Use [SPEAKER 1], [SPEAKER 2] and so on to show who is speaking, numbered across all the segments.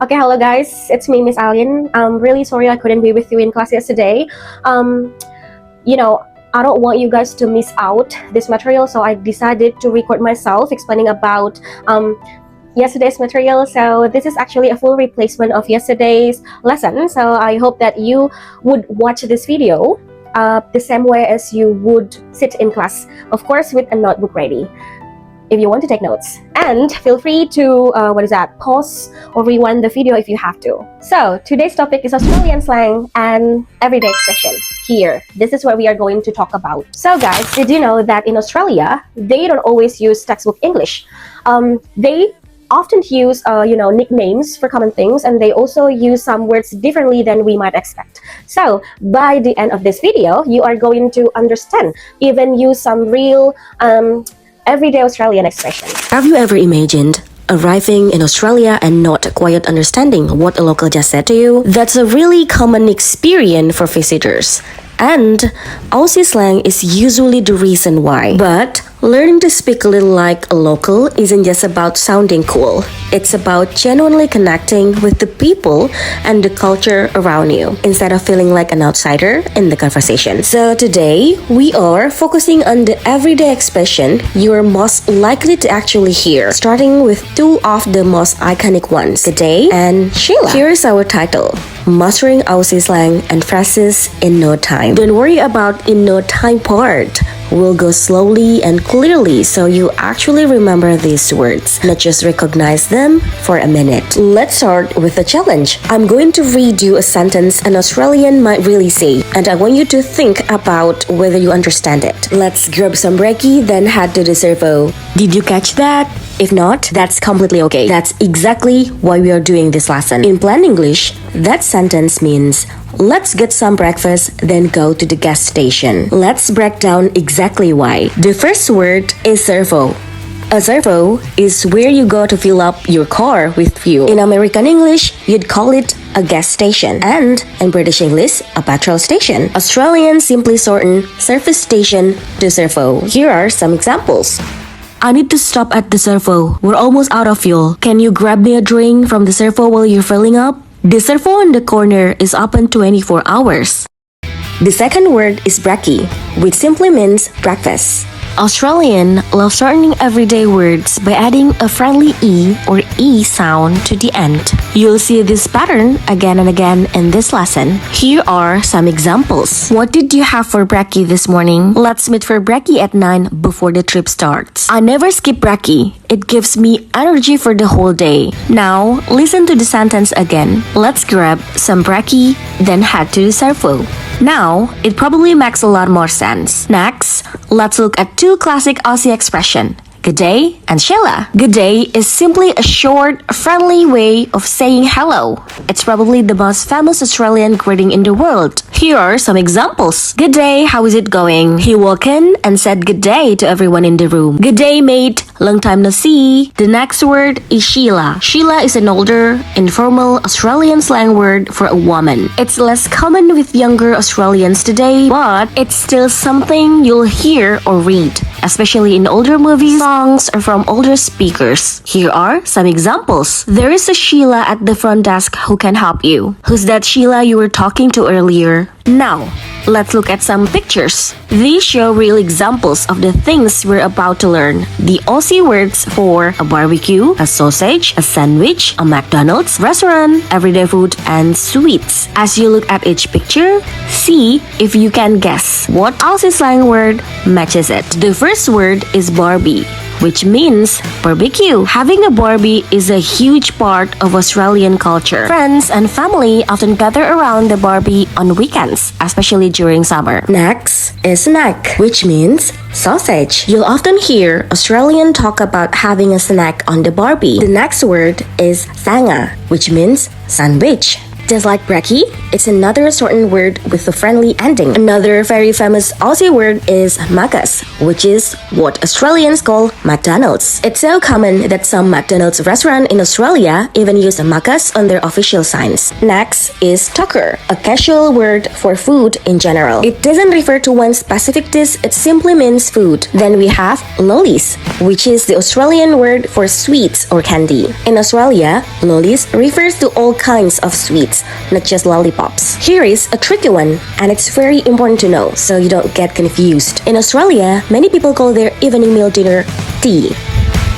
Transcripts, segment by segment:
[SPEAKER 1] Okay, hello guys, it's me, Miss Alien. I'm really sorry I couldn't be with you in class yesterday. Um, I don't want you guys to miss out this material, so I decided to record myself explaining about yesterday's material. So this is actually a full replacement of yesterday's lesson. So I hope that you would watch this video the same way as you would sit in class, of course, with a notebook ready if you want to take notes, and feel free to pause or rewind the video if you have to. So today's topic is Australian slang and everyday expression. Here, this is what we are going to talk about. So guys, did you know that in Australia they don't always use textbook English? They often use nicknames for common things, and they also use some words differently than we might expect. So by the end of this video, you are going to understand, even use some real everyday Australian expressions.
[SPEAKER 2] Have you ever imagined arriving in Australia and not quite understanding what a local just said to you? That's a really common experience for visitors. And Aussie slang is usually the reason why. But learning to speak a little like a local isn't just about sounding cool. It's about genuinely connecting with the people and the culture around you, instead of feeling like an outsider in the conversation. So today, we are focusing on the everyday expression you are most likely to actually hear, starting with two of the most iconic ones, G'day and Sheila. Here's our title: Mastering Aussie slang and phrases in no time. Don't worry about in no time part. We'll go slowly and clearly so you actually remember these words, not just recognize them for a minute. Let's start with a challenge. I'm going to read you a sentence an Australian might really say, and I want you to think about whether you understand it. Let's grab some brekkie, then head to the servo. Did you catch that? If not, that's completely okay. That's exactly why we are doing this lesson. In plain English, that sentence means, let's get some breakfast, then go to the gas station. Let's break down exactly why. The first word is servo. A servo is where you go to fill up your car with fuel. In American English, you'd call it a gas station, and in British English, a petrol station. Australians simply shorten service station to servo. Here are some examples. I need to stop at the servo. We're almost out of fuel. Can you grab me a drink from the servo while you're filling up? The servo in the corner is open 24 hours. The second word is brekkie, which simply means breakfast. Australians love shortening everyday words by adding a friendly E or E sound to the end. You'll see this pattern again and again in this lesson. Here are some examples. What did you have for brekkie this morning? Let's meet for brekkie at 9 before the trip starts. I never skip brekkie. It gives me energy for the whole day. Now, listen to the sentence again. Let's grab some brekkie, then head to the servo. Now, it probably makes a lot more sense. Next, let's look at two classic Aussie expressions, G'day and Sheila. G'day is simply a short, friendly way of saying hello. It's probably the most famous Australian greeting in the world. Here are some examples. G'day, how is it going? He walked in and said g'day to everyone in the room. G'day, mate. Long time no see. The next word is Sheila. Sheila is an older, informal Australian slang word for a woman. It's less common with younger Australians today, but it's still something you'll hear or read, especially in older movies, songs, or from older speakers. Here are some examples. There is a Sheila at the front desk who can help you. Who's that Sheila you were talking to earlier? Now, let's look at some pictures. These show real examples of the things we're about to learn. The Aussie words for a barbecue, a sausage, a sandwich, a McDonald's restaurant, everyday food, and sweets. As you look at each picture, see if you can guess what Aussie slang word matches it. The first word is Barbie, which means barbecue. Having a barbie is a huge part of Australian culture. Friends and family often gather around the barbie on weekends, especially during summer. Next is snack, which means sausage. You'll often hear Australians talk about having a snack on the barbie. The next word is thanga, which means sandwich. Just like brekkie, it's another certain word with a friendly ending. Another very famous Aussie word is makas, which is what Australians call McDonald's. It's so common that some McDonald's restaurant in Australia even use makas on their official signs. Next is tucker, a casual word for food in general. It doesn't refer to one specific dish, it simply means food. Then we have lollies, which is the Australian word for sweets or candy. In Australia, lollies refers to all kinds of sweets, not just lollipops. Here is a tricky one, and it's very important to know so you don't get confused. In Australia, many people call their evening meal dinner tea.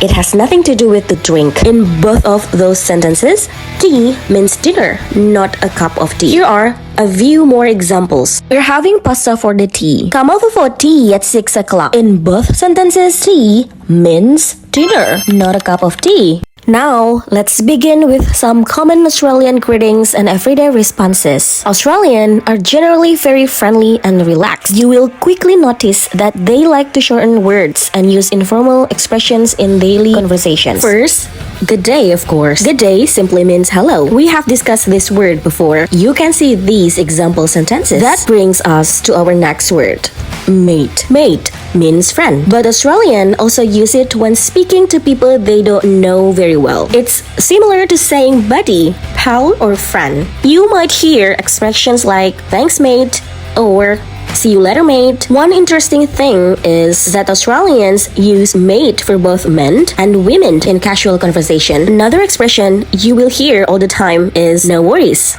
[SPEAKER 2] It has nothing to do with the drink. In both of those sentences, tea means dinner, not a cup of tea. Here are a few more examples. We're having pasta for the tea. Come over for tea at 6 o'clock. In both sentences, tea means dinner, not a cup of tea. Now, let's begin with some common Australian greetings and everyday responses. Australians are generally very friendly and relaxed. You will quickly notice that they like to shorten words and use informal expressions in daily conversation. First, good day, of course. Good day simply means hello. We have discussed this word before. You can see these example sentences. That brings us to our next word, mate. Mate means friend, but Australians also use it when speaking to people they don't know very well. It's similar to saying buddy, pal, or friend. You might hear expressions like thanks mate or see you later mate. One interesting thing is that Australians use mate for both men and women in casual conversation. Another expression you will hear all the time is no worries.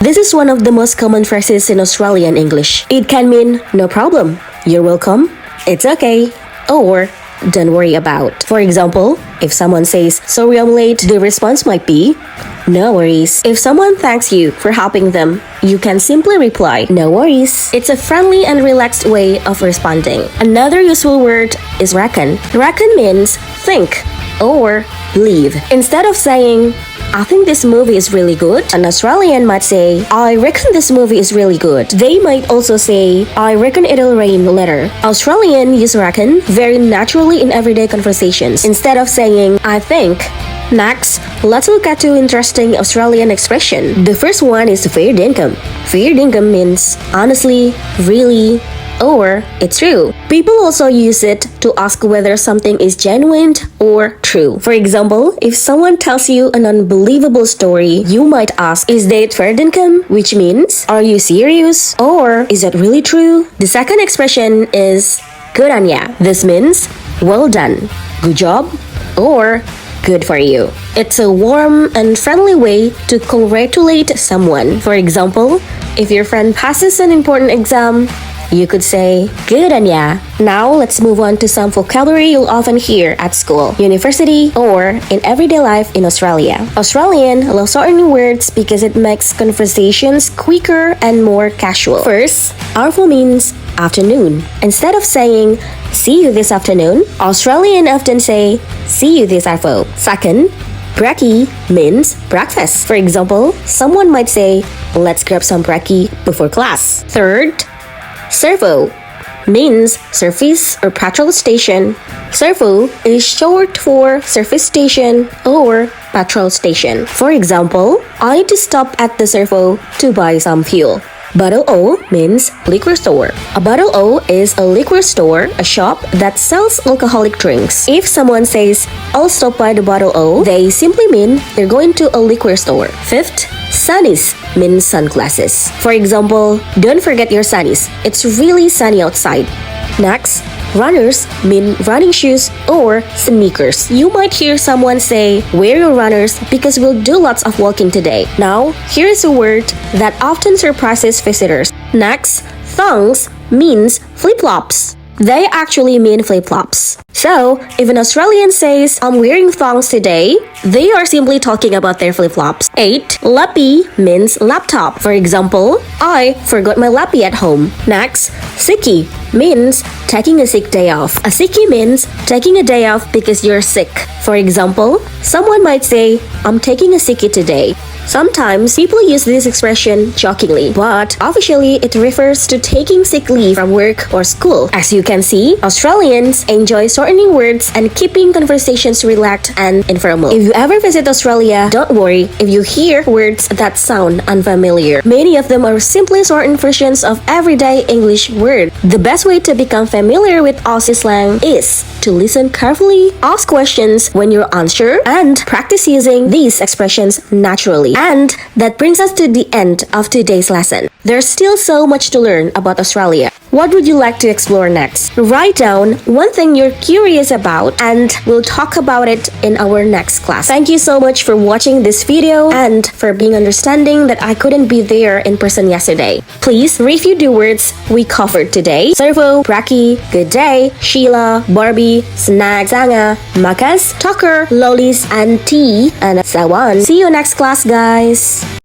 [SPEAKER 2] This is one of the most common phrases in Australian English. It can mean no problem, you're welcome, it's okay, or don't worry about. For example, if someone says, sorry I'm late, the response might be, no worries. If someone thanks you for helping them, you can simply reply, no worries. It's a friendly and relaxed way of responding. Another useful word is reckon. Reckon means think or believe. Instead of saying, I think this movie is really good, an Australian might say, I reckon this movie is really good. They might also say, I reckon it'll rain later. Australians use reckon very naturally in everyday conversations, instead of saying, I think. Next, let's look at two interesting Australian expressions. The first one is fair dinkum. Fair dinkum means honestly, really, or it's true. People also use it to ask whether something is genuine or true. For example, if someone tells you an unbelievable story, you might ask, is that fair dinkum? Which means, are you serious? Or, is that really true? The second expression is good on ya. This means, well done, good job, or good for you. It's a warm and friendly way to congratulate someone. For example, if your friend passes an important exam, you could say, good on ya. Now, let's move on to some vocabulary you'll often hear at school, university, or in everyday life in Australia. Australians love certain words because it makes conversations quicker and more casual. First, arvo means afternoon. Instead of saying, see you this afternoon, Australians often say, see you this arvo. Second, brekkie means breakfast. For example, someone might say, let's grab some brekkie before class. Third, servo means service or petrol station. Servo is short for service station or petrol station. For example, I need to stop at the servo to buy some fuel. Bottle O means liquor store. A bottle O is a liquor store, a shop that sells alcoholic drinks. If someone says, I'll stop by the bottle O, they simply mean they're going to a liquor store. Fifth, sunnies means sunglasses. For example, don't forget your sunnies. It's really sunny outside. Next, runners mean running shoes or sneakers. You might hear someone say, wear your runners because we'll do lots of walking today. Now, here is a word that often surprises visitors. Next, thongs means flip-flops. They actually mean flip-flops. So, if an Australian says, I'm wearing thongs today, they are simply talking about their flip-flops. 8. Lappy means laptop. For example, I forgot my lappy at home. Next, sickie means taking a sick day off. A sickie means taking a day off because you're sick. For example, someone might say, I'm taking a sickie today. Sometimes people use this expression jokingly, but officially it refers to taking sick leave from work or school. As you can see, Australians enjoy shortening words, and keeping conversations relaxed and informal. If you ever visit Australia, don't worry if you hear words that sound unfamiliar. Many of them are simply shortened versions of everyday English words. The best way to become familiar with Aussie slang is to listen carefully, ask questions when you're unsure, and practice using these expressions naturally. And that brings us to the end of today's lesson. There's still so much to learn about Australia. What would you like to explore next? Write down one thing you're curious about and we'll talk about it in our next class. Thank you so much for watching this video and for being understanding that I couldn't be there in person yesterday. Please review the words we covered today. Servo, Braki, good day, Sheila, Barbie, Snag, Zanga, Makas, Tucker, Lolis, and T, and Sawan. See you next class, guys!